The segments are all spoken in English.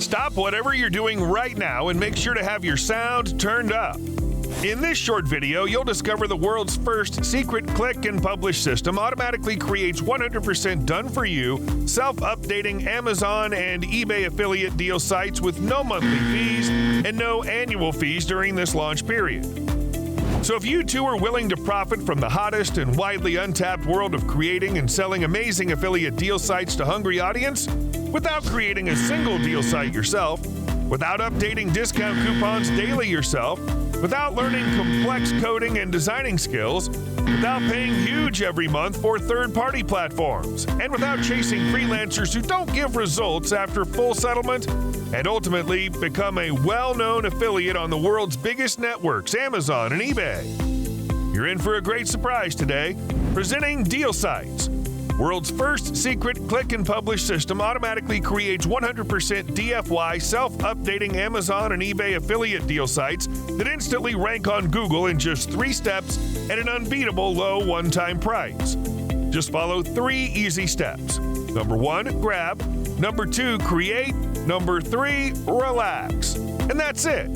Stop whatever you're doing right now and make sure to have your sound turned up. In this short video, you'll discover the world's first secret click and publish system automatically creates 100% done-for-you, self-updating Amazon and eBay affiliate deal sites with no monthly fees and no annual fees during this launch period. So if you too are willing to profit from the hottest and widely untapped world of creating and selling amazing affiliate deal sites to hungry audience, without creating a single deal site yourself, without updating discount coupons daily yourself, without learning complex coding and designing skills, without paying huge every month for third-party platforms, and without chasing freelancers who don't give results after full settlement, and ultimately become a well-known affiliate on the world's biggest networks, Amazon and eBay. You're in for a great surprise today. Presenting DealSites. World's first secret click and publish system automatically creates 100% DFY self-updating Amazon and eBay affiliate deal sites that instantly rank on Google in just 3 steps at an unbeatable low one-time price. Just follow 3 easy steps. Number 1, grab. Number 2, create. Number 3, relax. And that's it.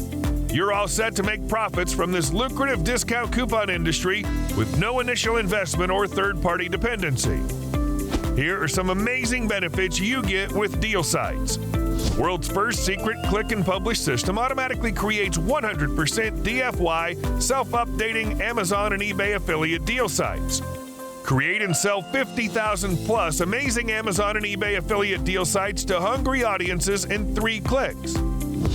You're all set to make profits from this lucrative discount coupon industry with no initial investment or third-party dependency. Here are some amazing benefits you get with DealSites. World's first secret click and publish system automatically creates 100% DFY self-updating Amazon and eBay affiliate deal sites. Create and sell 50,000 plus amazing Amazon and eBay affiliate deal sites to hungry audiences in 3 clicks.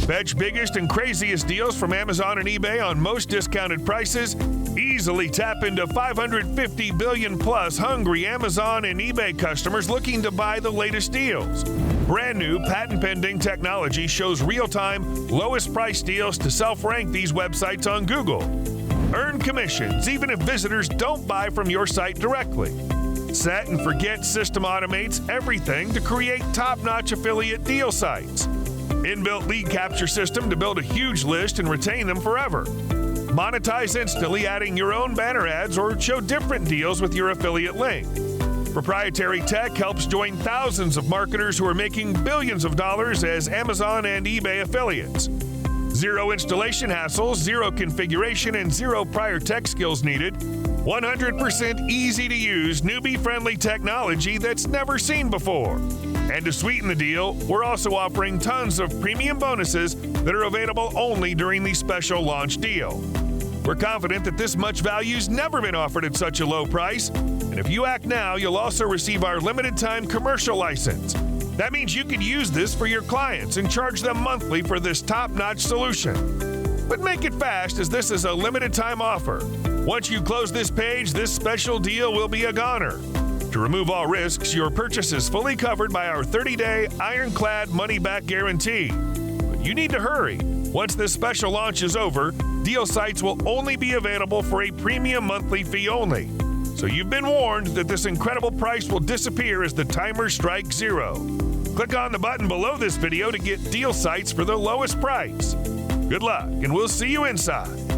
Fetch biggest and craziest deals from Amazon and eBay on most discounted prices. Easily tap into 550 billion plus hungry Amazon and eBay customers looking to buy the latest deals. Brand new patent-pending technology shows real-time, lowest price deals to self-rank these websites on Google. Earn commissions even if visitors don't buy from your site directly. Set and forget system automates everything to create top-notch affiliate deal sites. Inbuilt lead capture system to build a huge list and retain them forever. Monetize instantly adding your own banner ads or show different deals with your affiliate link. Proprietary tech helps join thousands of marketers who are making billions of dollars as Amazon and eBay affiliates. 0 installation hassles, 0 configuration, and 0 prior tech skills needed. 100% easy to use, newbie-friendly technology that's never seen before. And to sweeten the deal, we're also offering tons of premium bonuses that are available only during the special launch deal. We're confident that this much value's never been offered at such a low price, and if you act now, you'll also receive our limited-time commercial license. That means you can use this for your clients and charge them monthly for this top-notch solution. But make it fast, as this is a limited-time offer. Once you close this page, this special deal will be a goner. To remove all risks, your purchase is fully covered by our 30-day ironclad money-back guarantee. But you need to hurry. Once this special launch is over, DealSites will only be available for a premium monthly fee only. So you've been warned that this incredible price will disappear as the timer strikes 0. Click on the button below this video to get DealSites for the lowest price. Good luck, and we'll see you inside.